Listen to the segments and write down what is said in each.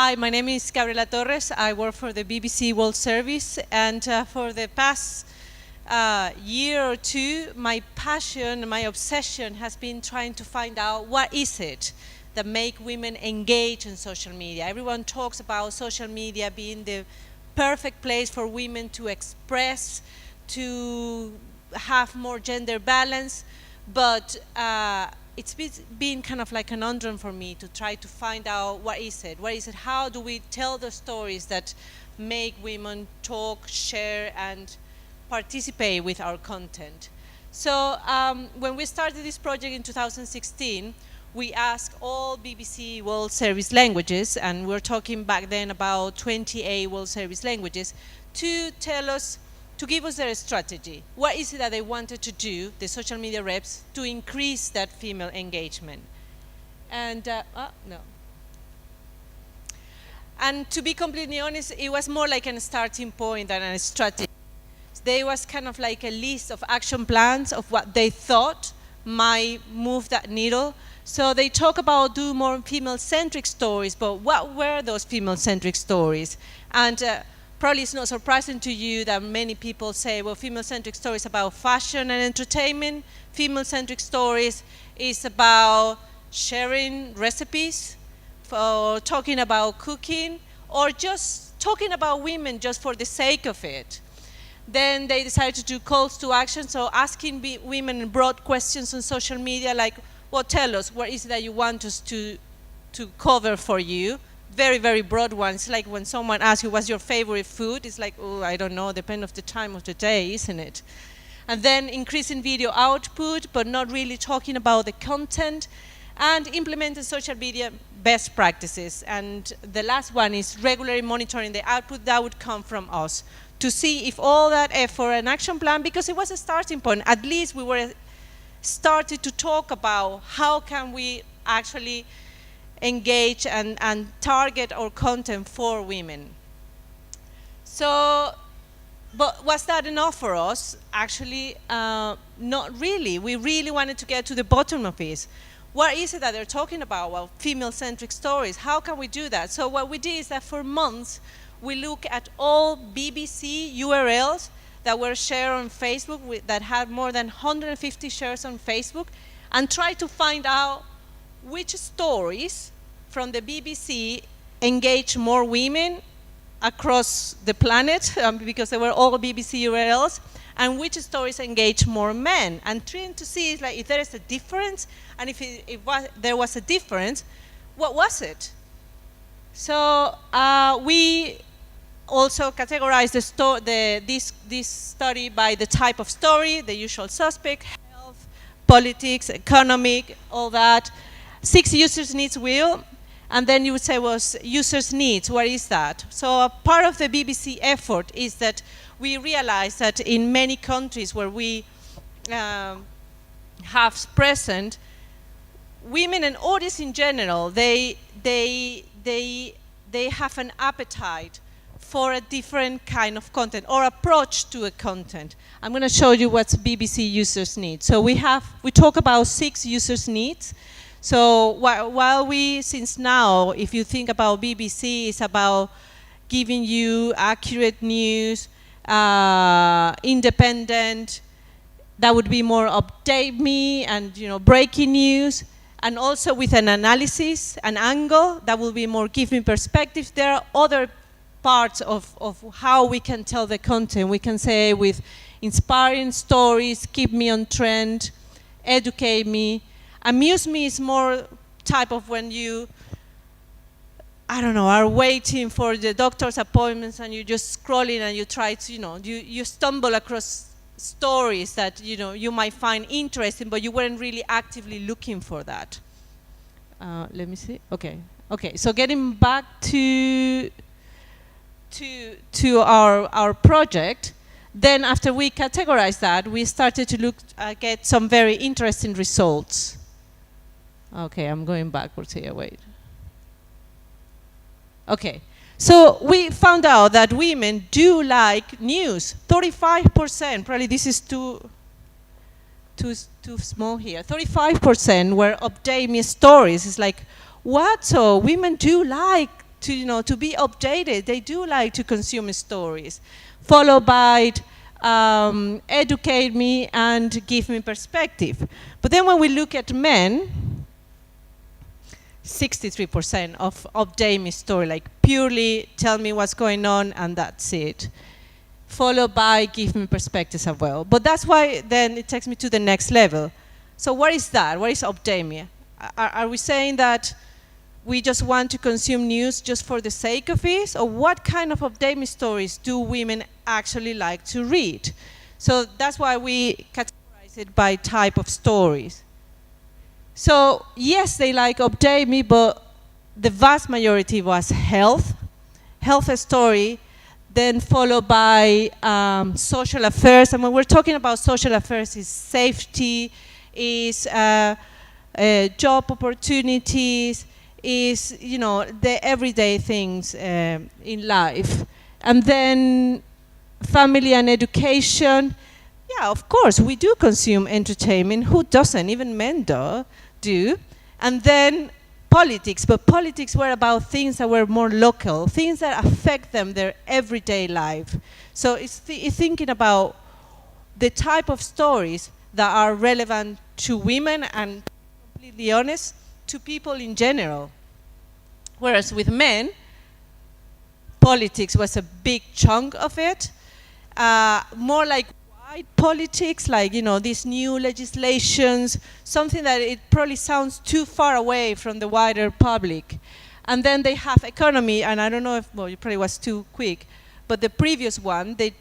Hi, my name is Gabriela Torres. I work for the BBC World Service, and for the past year or two, my passion, my obsession has been trying to find out what is it that make women engage in social media. Everyone talks about social media being the perfect place for women to express, to have more gender balance, but it's been kind of like a conundrum for me to try to find out what is it, how do we tell the stories that make women talk, share, and participate with our content. So when we started this project in 2016, we asked all BBC World Service languages, and we're talking back then about 28 World Service languages, to tell us, to give us their strategy. What is it that they wanted to do, the social media reps, to increase that female engagement? And, no. And to be completely honest, it was more like a starting point than a strategy. There was kind of like a list of action plans of what they thought might move that needle. So they talk about do more female-centric stories, but what were those female-centric stories? And probably it's not surprising to you that many people say, well, female-centric stories about fashion and entertainment. Female-centric stories is about sharing recipes, for talking about cooking, or just talking about women just for the sake of it. Then they decided to do calls to action, so asking women broad questions on social media like, well, tell us, what is it that you want us to cover for you? Very, very broad ones, like when someone asks you, what's your favorite food? It's like, oh, I don't know, depends on the time of the day, isn't it? And then increasing video output, but not really talking about the content, and implementing social media best practices. And the last one is regularly monitoring the output that would come from us, to see if all that effort and action plan, because it was a starting point, at least we were started to talk about how can we actually engage and target our content for women. So, but was that enough for us? Actually, not really. We really wanted to get to the bottom of this. What is it that they're talking about? Well, female-centric stories. How can we do that? So what we did is that for months, we look at all BBC URLs that were shared on Facebook, that had more than 150 shares on Facebook, and try to find out which stories from the BBC engage more women across the planet, because they were all BBC URLs, and which stories engage more men, and trying to see like, if there is a difference, and if there was a difference, what was it? So we also categorized this study by the type of story, the usual suspect, health, politics, economic, all that. 6 users needs wheel, and then you would say, well, users needs, what is that? So a part of the BBC effort is that we realize that in many countries where we have present, women and audience in general, they have an appetite for a different kind of content or approach to a content. I'm going to show you what BBC users need. So we talk about 6 users needs. So while since now, if you think about BBC, it's about giving you accurate news, independent, that would be more update me and breaking news, and also with an analysis, an angle, that will be more give me perspective. There are other parts of how we can tell the content. We can say with inspiring stories, keep me on trend, educate me. Amuse me is more type of when you, I don't know, are waiting for the doctor's appointments and you're just scrolling and you try to, you stumble across stories that, you might find interesting, but you weren't really actively looking for that. Let me see. Okay. So getting back to our project, then after we categorized that, we started to get some very interesting results. Okay, I'm going backwards here, wait. Okay, so we found out that women do like news. 35%, probably this is too small here. 35% were update me stories. It's like, what? So women do like to, you know, to be updated. They do like to consume stories, followed by educate me and give me perspective. But then when we look at men, 63% of update me story, like purely tell me what's going on and that's it. Followed by give me perspectives as well. But that's why then it takes me to the next level. So what is that? What is update me? Are we saying that we just want to consume news just for the sake of it? Or what kind of update me stories do women actually like to read? So that's why we categorize it by type of stories. So yes, they like update me, but the vast majority was health story, then followed by social affairs. And when we're talking about social affairs, is safety, is job opportunities, is, you know, the everyday things in life. And then family and education. Yeah, of course, we do consume entertainment. Who doesn't? Even men do. And then politics, but politics were about things that were more local, things that affect them, their everyday life. So it's thinking about the type of stories that are relevant to women and, completely honest, to people in general. Whereas with men, politics was a big chunk of it, more like wide politics, like, you know, these new legislations, something that it probably sounds too far away from the wider public. And then they have economy, and I don't know if, well, it probably was too quick, but the previous one, they,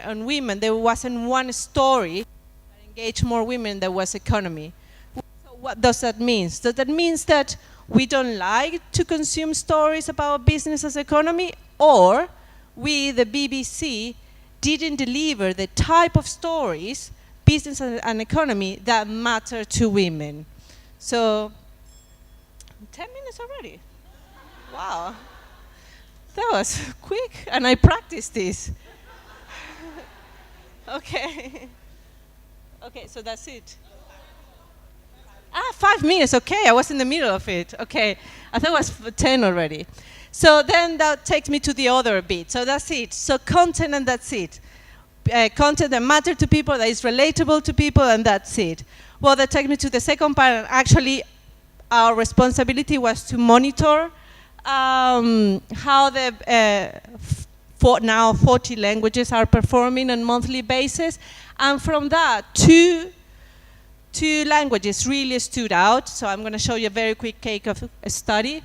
on women, there wasn't one story that engaged more women than was economy. So what does that mean? So that means that we don't like to consume stories about business as economy, or we, the BBC, didn't deliver the type of stories, business and economy, that matter to women. So, 10 minutes already. Wow. That was quick, and I practiced this. Okay. Okay, so that's it. 5 minutes, okay, I was in the middle of it. Okay, I thought it was 10 already. So then that takes me to the other bit. So that's it. So content, and that's it. Content that matters to people, that is relatable to people, and that's it. Well, that takes me to the second part. And actually, our responsibility was to monitor how the now 40 languages are performing on a monthly basis. And from that, two languages really stood out. So I'm going to show you a very quick cake of a study.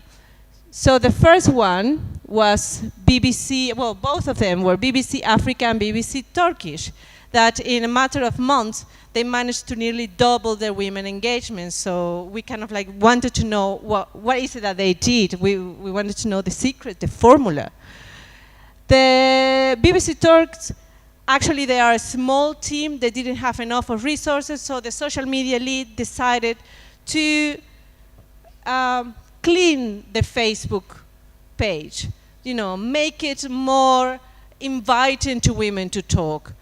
So the first one was BBC, well, both of them were BBC Africa and BBC Turkish, that in a matter of months, they managed to nearly double their women engagement. So we kind of like wanted to know what is it that they did. We wanted to know the secret, the formula. The BBC Turks, actually they are a small team. They didn't have enough of resources, so the social media lead decided to clean the Facebook page, you know, make it more inviting to women to talk,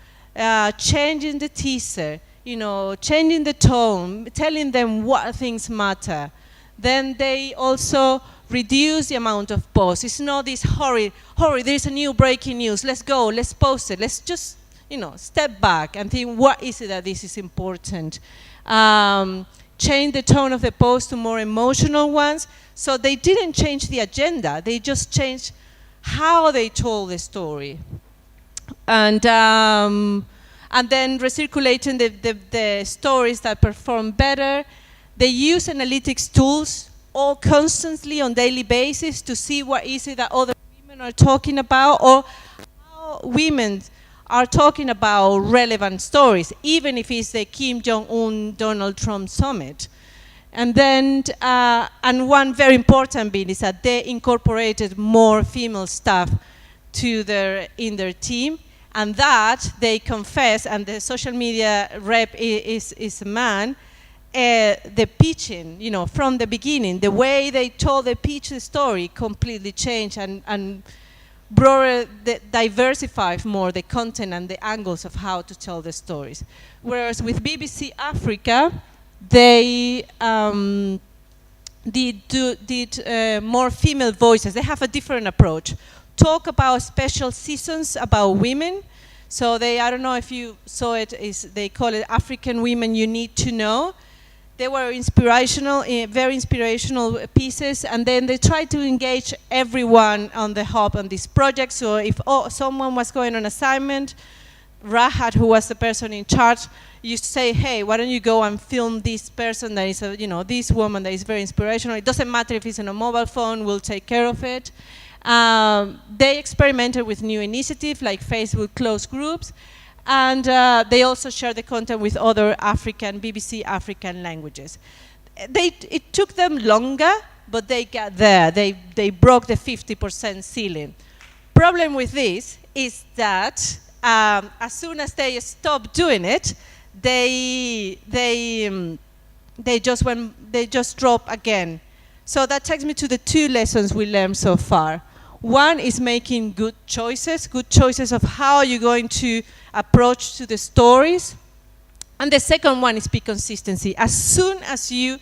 changing the teaser, you know, changing the tone, telling them what things matter. Then they also reduce the amount of posts. It's not this hurry, there's a new breaking news, let's go, let's post it. Let's just, you know, step back and think, what is it that this is important? Change the tone of the post to more emotional ones. So they didn't change the agenda, they just changed how they told the story. And then recirculating the stories that perform better. They use analytics tools all constantly on daily basis to see what is it that other women are talking about, or how women are talking about relevant stories, even if it's the Kim Jong-un, Donald Trump summit. And then, and one very important bit is that they incorporated more female staff in their team, and that they confess, and the social media rep is a man, the pitching, you know, from the beginning, the way they pitched the story completely changed and diversified more the content and the angles of how to tell the stories. Whereas with BBC Africa, they did more female voices. They have a different approach. Talk about special seasons about women. So I don't know if you saw it, they call it African Women You Need to Know. They were inspirational, very inspirational pieces, and then they tried to engage everyone on the hub on this project. So if someone was going on assignment, Rahat, who was the person in charge, used to say, hey, why don't you go and film this person that is, this woman that is very inspirational. It doesn't matter if it's on a mobile phone, we'll take care of it. They experimented with new initiatives like Facebook closed groups, and they also share the content with other BBC African languages. It took them longer, but they got there. They broke the 50% ceiling. Problem with this is that as soon as they stopped doing it, they just dropped again. So that takes me to the 2 lessons we learned so far. One is making good choices of how you're going to approach to the stories. And the second one is be consistency. As soon as you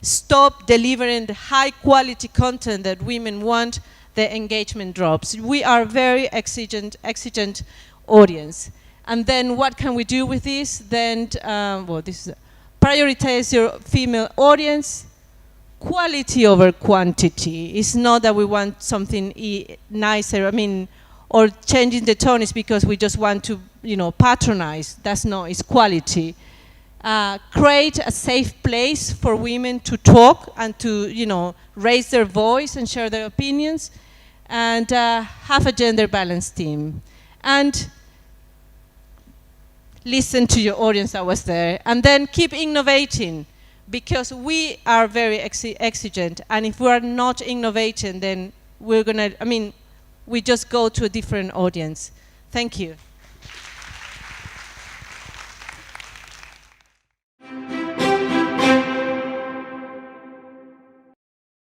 stop delivering the high quality content that women want, the engagement drops. We are a very exigent audience. And then what can we do with this? Then, prioritize your female audience. Quality over quantity. It's not that we want something nicer, or changing the tone is because we just want to, patronize. That's not, it's quality. Create a safe place for women to talk and to, raise their voice and share their opinions, and have a gender balanced team. And listen to your audience that was there, and then keep innovating. Because we are very exigent, and if we are not innovating, then we just go to a different audience. Thank you.